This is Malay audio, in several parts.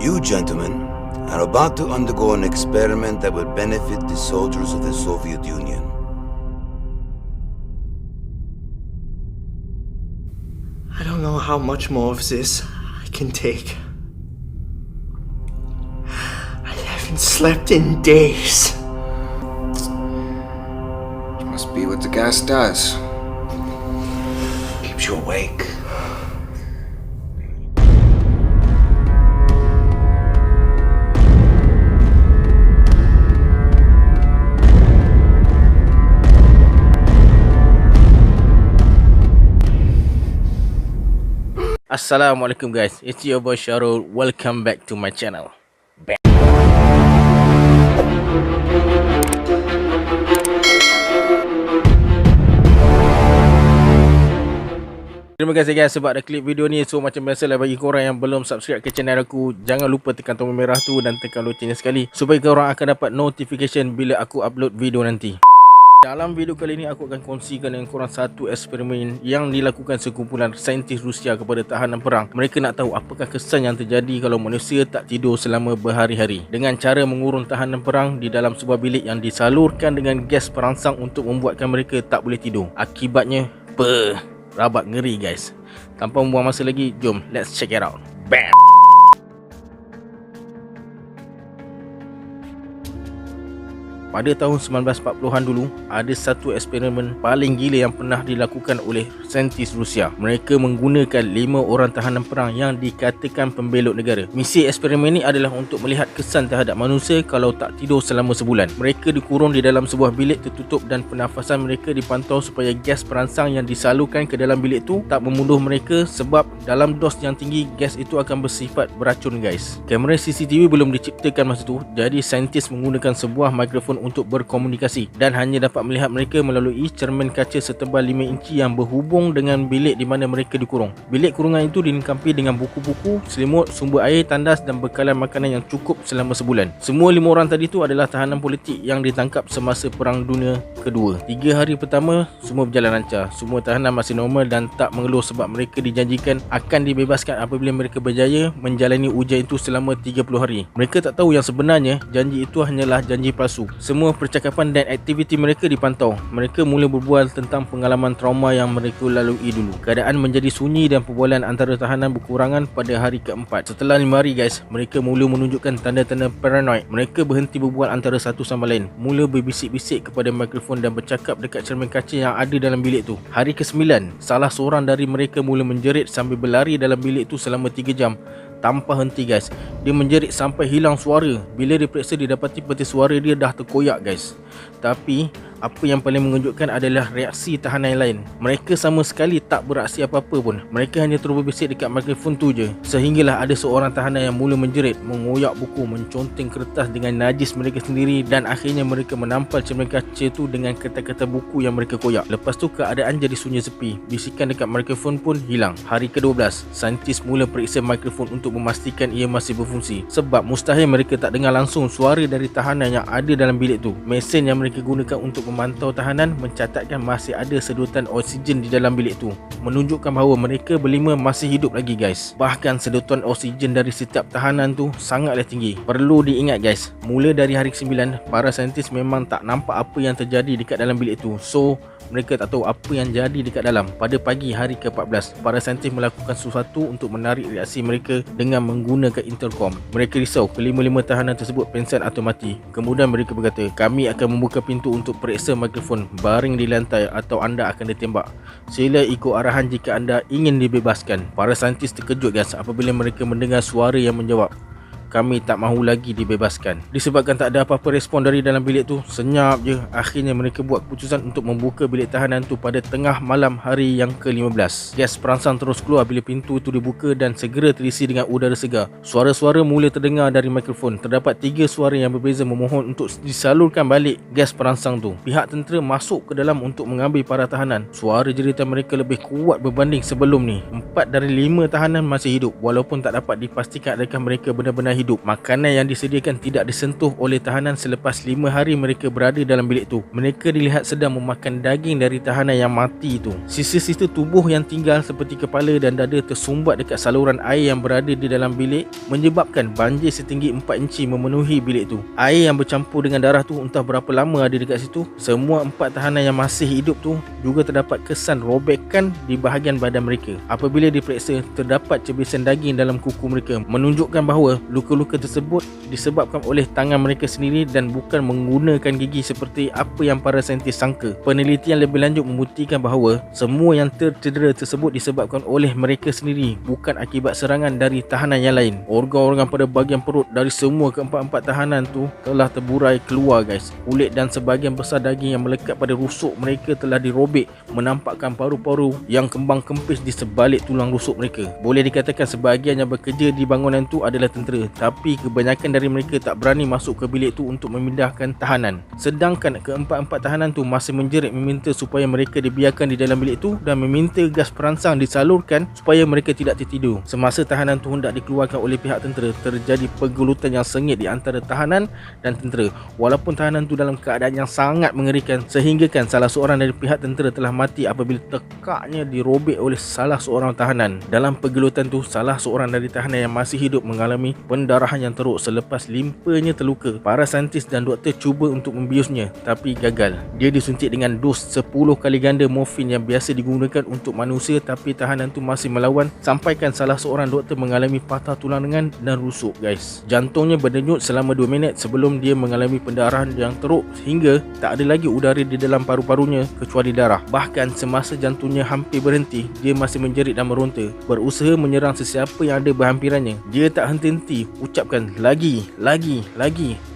You gentlemen are about to undergo an experiment that will benefit the soldiers of the Soviet Union. I don't know how much more of this I can take. I haven't slept in days. It must be what the gas does. Keeps you awake. Assalamualaikum guys, it's your boy Syarul. Welcome back to my channel. Bam. Terima kasih guys sebab ada klik video ni. So macam biasalah, bagi korang yang belum subscribe ke channel aku, jangan lupa tekan tombol merah tu dan tekan loncengnya sekali supaya korang akan dapat notification bila aku upload video nanti. Dalam video kali ini aku akan kongsikan dengan korang satu eksperimen yang dilakukan sekumpulan saintis Rusia kepada tahanan perang. Mereka nak tahu apakah kesan yang terjadi kalau manusia tak tidur selama berhari-hari, dengan cara mengurung tahanan perang di dalam sebuah bilik yang disalurkan dengan gas perangsang untuk membuatkan mereka tak boleh tidur. Akibatnya rabak ngeri guys. Tanpa membuang masa lagi, jom let's check it out. Bam. Pada tahun 1940-an dulu, ada satu eksperimen paling gila yang pernah dilakukan oleh saintis Rusia. Mereka menggunakan 5 orang tahanan perang yang dikatakan pembelot negara. Misi eksperimen ini adalah untuk melihat kesan terhadap manusia kalau tak tidur selama sebulan. Mereka dikurung di dalam sebuah bilik tertutup dan pernafasan mereka dipantau supaya gas perangsang yang disalurkan ke dalam bilik itu tak membunuh mereka, sebab dalam dos yang tinggi gas itu akan bersifat beracun guys. Kamera CCTV belum diciptakan masa tu, jadi saintis menggunakan sebuah mikrofon untuk berkomunikasi dan hanya dapat melihat mereka melalui cermin kaca setebal 5 inci yang berhubung dengan bilik di mana mereka dikurung. Bilik kurungan itu dilengkapi dengan buku-buku, selimut, sumber air, tandas dan bekalan makanan yang cukup selama sebulan. Semua 5 orang tadi tu adalah tahanan politik yang ditangkap semasa Perang Dunia Kedua. 3 hari pertama semua berjalan lancar. Semua tahanan masih normal dan tak mengeluh sebab mereka dijanjikan akan dibebaskan apabila mereka berjaya menjalani ujian itu selama 30 hari. Mereka tak tahu yang sebenarnya janji itu hanyalah janji palsu. Semua percakapan dan aktiviti mereka dipantau. Mereka mula berbual tentang pengalaman trauma yang mereka lalui dulu. Keadaan menjadi sunyi dan perbualan antara tahanan berkurangan pada hari keempat. Setelah 5 hari guys, mereka mula menunjukkan tanda-tanda paranoid. Mereka berhenti berbual antara satu sama lain, mula berbisik-bisik kepada mikrofon dan bercakap dekat cermin kaca yang ada dalam bilik tu. Hari ke-9, salah seorang dari mereka mula menjerit sambil berlari dalam bilik tu selama 3 jam tanpa henti guys. Dia menjerit sampai hilang suara. Bila diperiksa, didapati peti suara dia dah terkoyak guys. Tapi apa yang paling mengejutkan adalah reaksi tahanan yang lain. Mereka sama sekali tak beraksi apa-apa pun. Mereka hanya terus berbisik dekat mikrofon tu je. Sehinggalah ada seorang tahanan yang mula menjerit, mengoyak buku, menconteng kertas dengan najis mereka sendiri, dan akhirnya mereka menampal cermin kaca tu dengan kata-kata buku yang mereka koyak. Lepas tu keadaan jadi sunyi sepi. Bisikan dekat mikrofon pun hilang. Hari ke-12, saintis mula periksa mikrofon untuk memastikan ia masih berfungsi, sebab mustahil mereka tak dengar langsung suara dari tahanan yang ada dalam bilik tu. Mesin yang mereka gunakan untuk memantau tahanan mencatatkan masih ada sedotan oksigen di dalam bilik tu, menunjukkan bahawa mereka berlima masih hidup lagi guys. Bahkan sedotan oksigen dari setiap tahanan tu sangatlah tinggi. Perlu diingat guys, mula dari hari ke-9, para saintis memang tak nampak apa yang terjadi dekat dalam bilik tu. So mereka tak tahu apa yang jadi dekat dalam. Pada pagi hari ke-14, para saintis melakukan sesuatu untuk menarik reaksi mereka dengan menggunakan intercom. Mereka risau kelima-lima tahanan tersebut pengsan atau mati. Kemudian mereka berkata, kami akan membuka pintu untuk periksa mikrofon baring di lantai atau anda akan ditembak. Sila ikut arahan jika anda ingin dibebaskan. Para saintis terkejut guys apabila mereka mendengar suara yang menjawab, kami tak mahu lagi dibebaskan. Disebabkan tak ada apa-apa respon dari dalam bilik tu, senyap je. Akhirnya mereka buat keputusan untuk membuka bilik tahanan tu pada tengah malam hari yang ke-15. Gas perangsang terus keluar bila pintu tu dibuka dan segera terisi dengan udara segar. Suara-suara mula terdengar dari mikrofon. Terdapat 3 suara yang berbeza memohon untuk disalurkan balik gas perangsang tu. Pihak tentera masuk ke dalam untuk mengambil para tahanan. Suara jeritan mereka lebih kuat berbanding sebelum ni. 4 dari 5 tahanan masih hidup, walaupun tak dapat dipastikan adakah mereka benar-benar hidup hidup. Makanan yang disediakan tidak disentuh oleh tahanan selepas 5 hari mereka berada dalam bilik tu. Mereka dilihat sedang memakan daging dari tahanan yang mati tu. Sisa-sisa tubuh yang tinggal seperti kepala dan dada tersumbat dekat saluran air yang berada di dalam bilik, menyebabkan banjir setinggi 4 inci memenuhi bilik tu. Air yang bercampur dengan darah tu entah berapa lama ada dekat situ. Semua 4 tahanan yang masih hidup tu juga terdapat kesan robekan di bahagian badan mereka. Apabila diperiksa, terdapat cebisan daging dalam kuku mereka, menunjukkan bahawa luka-luka tersebut disebabkan oleh tangan mereka sendiri dan bukan menggunakan gigi seperti apa yang para saintis sangka. Penelitian lebih lanjut membuktikan bahawa semua yang tercedera tersebut disebabkan oleh mereka sendiri, bukan akibat serangan dari tahanan yang lain. Organ-organ pada bahagian perut dari semua keempat-empat tahanan tu telah terburai keluar guys. Kulit dan sebahagian besar daging yang melekat pada rusuk mereka telah dirobek, menampakkan paru-paru yang kembang kempis di sebalik tulang rusuk mereka. Boleh dikatakan sebahagian yang bekerja di bangunan tu adalah tentera, tapi kebanyakan dari mereka tak berani masuk ke bilik tu untuk memindahkan tahanan. Sedangkan keempat-empat tahanan tu masih menjerit meminta supaya mereka dibiarkan di dalam bilik tu dan meminta gas perangsang disalurkan supaya mereka tidak tertidur. Semasa tahanan tu hendak dikeluarkan oleh pihak tentera, terjadi pergelutan yang sengit di antara tahanan dan tentera. Walaupun tahanan tu dalam keadaan yang sangat mengerikan, sehinggakan salah seorang dari pihak tentera telah mati apabila tekaknya dirobek oleh salah seorang tahanan. Dalam pergelutan tu, salah seorang dari tahanan yang masih hidup mengalami pendarahan yang teruk selepas limpanya terluka. Para saintis dan doktor cuba untuk membiusnya, tapi gagal. Dia disuntik dengan dos 10 kali ganda morfin yang biasa digunakan untuk manusia, tapi tahanan tu masih melawan, sampaikan salah seorang doktor mengalami patah tulang lengan dan rusuk guys. Jantungnya berdenyut selama 2 minit sebelum dia mengalami pendarahan yang teruk hingga tak ada lagi udara di dalam paru-parunya kecuali darah. Bahkan semasa jantungnya hampir berhenti, dia masih menjerit dan meronta, berusaha menyerang sesiapa yang ada berhampirannya. Dia tak henti-henti ucapkan lagi,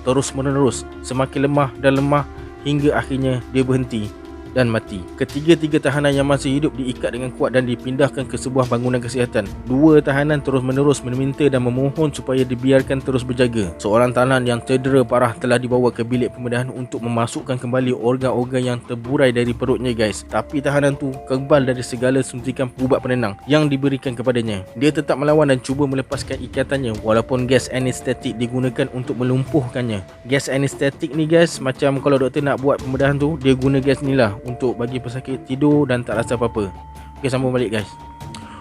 terus menerus, semakin lemah dan lemah hingga akhirnya dia berhenti dan mati. Ketiga-tiga tahanan yang masih hidup diikat dengan kuat dan dipindahkan ke sebuah bangunan kesihatan. 2 tahanan terus-menerus meminta dan memohon supaya dibiarkan terus berjaga. Seorang tahanan yang cedera parah telah dibawa ke bilik pembedahan untuk memasukkan kembali organ-organ yang terburai dari perutnya guys. Tapi tahanan tu kebal dari segala suntikan ubat penenang yang diberikan kepadanya. Dia tetap melawan dan cuba melepaskan ikatannya walaupun gas anestetik digunakan untuk melumpuhkannya. Gas anestetik ni guys, macam kalau doktor nak buat pembedahan tu, dia guna gas ni lah untuk bagi pesakit tidur dan tak rasa apa-apa. Okay, sambung balik guys.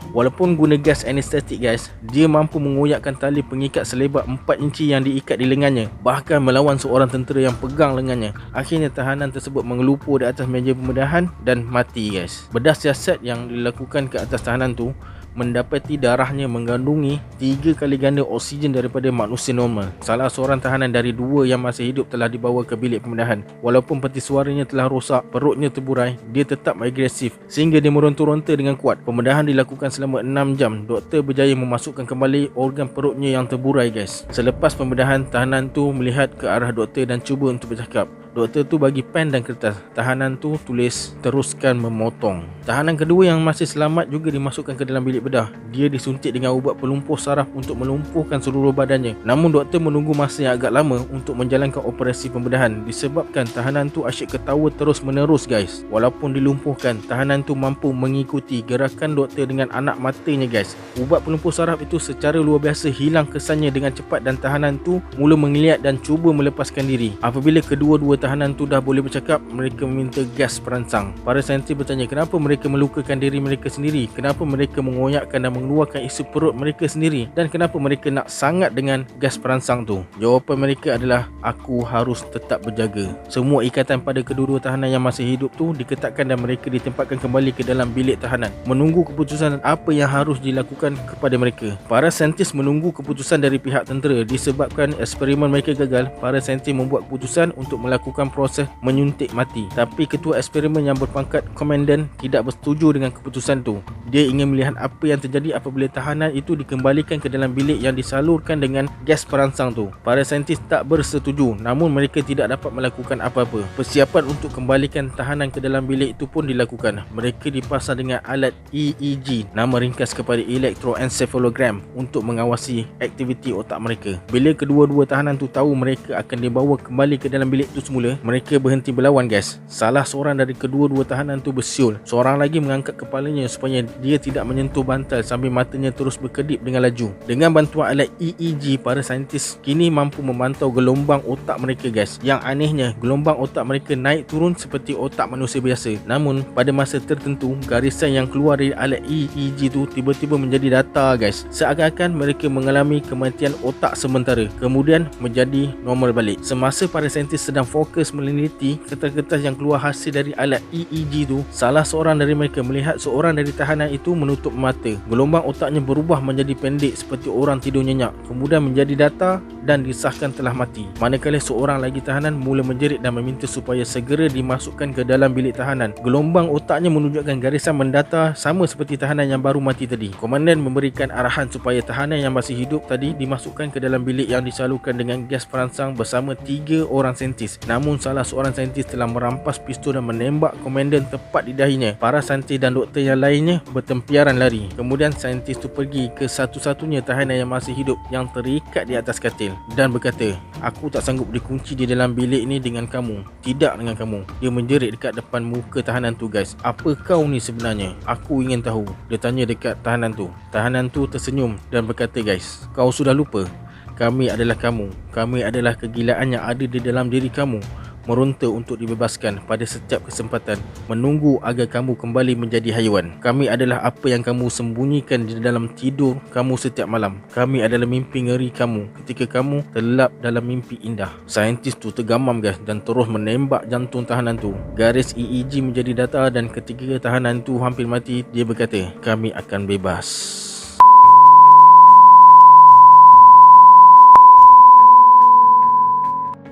Walaupun guna gas anestetik guys, dia mampu mengoyakkan tali pengikat selebar 4 inci yang diikat di lengannya, bahkan melawan seorang tentera yang pegang lengannya. Akhirnya tahanan tersebut mengelupur di atas meja pembedahan dan mati guys. Bedah siasat yang dilakukan ke atas tahanan tu mendapati darahnya mengandungi 3 kali ganda oksigen daripada manusia normal. Salah seorang tahanan dari 2 yang masih hidup telah dibawa ke bilik pembedahan. Walaupun peti suaranya telah rosak, perutnya terburai, dia tetap agresif sehingga dia meronta-ronta dengan kuat. Pembedahan dilakukan selama 6 jam. Doktor berjaya memasukkan kembali organ perutnya yang terburai guys. Selepas pembedahan, tahanan tu melihat ke arah doktor dan cuba untuk bercakap. Doktor tu bagi pen dan kertas. Tahanan tu tulis, teruskan memotong. Tahanan kedua yang masih selamat juga dimasukkan ke dalam bilik bedah. Dia disuntik dengan ubat pelumpuh saraf untuk melumpuhkan seluruh badannya. Namun doktor menunggu masa yang agak lama untuk menjalankan operasi pembedahan disebabkan tahanan tu asyik ketawa terus menerus guys. Walaupun dilumpuhkan, tahanan tu mampu mengikuti gerakan doktor dengan anak matanya guys. Ubat pelumpuh saraf itu secara luar biasa hilang kesannya dengan cepat dan tahanan tu mula mengeliat dan cuba melepaskan diri. Apabila kedua-dua tahanan tu dah boleh bercakap, mereka meminta gas perangsang. Para saintis bertanya kenapa mereka melukakan diri mereka sendiri, kenapa mereka mengoyakkan dan mengeluarkan isi perut mereka sendiri, dan kenapa mereka nak sangat dengan gas perangsang tu. Jawapan mereka adalah, aku harus tetap berjaga. Semua ikatan pada kedua-dua tahanan yang masih hidup tu diketatkan dan mereka ditempatkan kembali ke dalam bilik tahanan, menunggu keputusan apa yang harus dilakukan kepada mereka. Para saintis menunggu keputusan dari pihak tentera. Disebabkan eksperimen mereka gagal, para saintis membuat keputusan untuk melakukan proses menyuntik mati. Tapi ketua eksperimen yang berpangkat komandan tidak bersetuju dengan keputusan tu. Dia ingin melihat apa yang terjadi apabila tahanan itu dikembalikan ke dalam bilik yang disalurkan dengan gas perangsang tu. Para saintis tak bersetuju, namun mereka tidak dapat melakukan apa-apa. Persiapan untuk kembalikan tahanan ke dalam bilik itu pun dilakukan. Mereka dipasang dengan alat EEG, nama ringkas kepada electroencephalogram, untuk mengawasi aktiviti otak mereka. Bila kedua-dua tahanan tu tahu mereka akan dibawa kembali ke dalam bilik itu semula, mereka berhenti berlawan guys. Salah seorang dari kedua-dua tahanan tu bersiul. Seorang lagi mengangkat kepalanya supaya dia tidak menyentuh bantal sambil matanya terus berkedip dengan laju. Dengan bantuan alat EEG, para saintis kini mampu memantau gelombang otak mereka guys. Yang anehnya, gelombang otak mereka naik turun seperti otak manusia biasa. Namun pada masa tertentu, garisan yang keluar dari alat EEG tu tiba-tiba menjadi data guys. Seakan-akan mereka mengalami kematian otak sementara, kemudian menjadi normal balik. Semasa para saintis sedang fokus meneliti kertas-kertas yang keluar hasil dari alat EEG tu, salah seorang dari mereka melihat seorang dari tahanan itu menutup mata. Gelombang otaknya berubah menjadi pendek seperti orang tidur nyenyak, kemudian menjadi data dan disahkan telah mati. Manakala seorang lagi tahanan mula menjerit dan meminta supaya segera dimasukkan ke dalam bilik tahanan. Gelombang otaknya menunjukkan garisan mendata sama seperti tahanan yang baru mati tadi. Komandan memberikan arahan supaya tahanan yang masih hidup tadi dimasukkan ke dalam bilik yang disalurkan dengan gas perangsang bersama 3 orang saintis. Namun salah seorang saintis telah merampas pistol dan menembak komandan tepat di dahinya. Para saintis dan doktor yang lainnya bertempiaran lari. Kemudian saintis itu pergi ke satu-satunya tahanan yang masih hidup yang terikat di atas katil dan berkata, "Aku tak sanggup dikunci di dalam bilik ini dengan kamu. Tidak dengan kamu." Dia menjerit dekat depan muka tahanan tu guys. "Apa kau ni sebenarnya? Aku ingin tahu." Dia tanya dekat tahanan tu. Tahanan tu tersenyum dan berkata, "Guys, kau sudah lupa? Kami adalah kamu. Kami adalah kegilaan yang ada di dalam diri kamu, meronta untuk dibebaskan pada setiap kesempatan, menunggu agar kamu kembali menjadi haiwan. Kami adalah apa yang kamu sembunyikan di dalam tidur kamu setiap malam. Kami adalah mimpi ngeri kamu ketika kamu terlelap dalam mimpi indah." Saintis tu tergamam guys dan terus menembak jantung tahanan tu. Garis EEG menjadi data dan ketika tahanan tu hampir mati, dia berkata, "Kami akan bebas."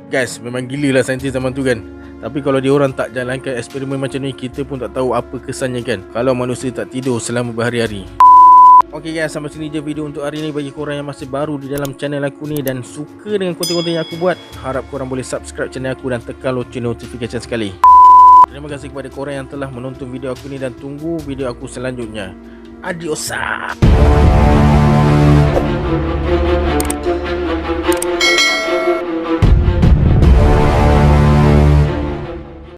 Guys, memang gila lah saintis zaman tu kan. Tapi kalau dia orang tak jalankan eksperimen macam ni, kita pun tak tahu apa kesannya kan, kalau manusia tak tidur selama berhari-hari. Ok guys, sampai sini je video untuk hari ni. Bagi korang yang masih baru di dalam channel aku ni dan suka dengan konten-konten yang aku buat, harap korang boleh subscribe channel aku dan tekan lonceng notification sekali. Terima kasih kepada korang yang telah menonton video aku ni dan tunggu video aku selanjutnya. Adios.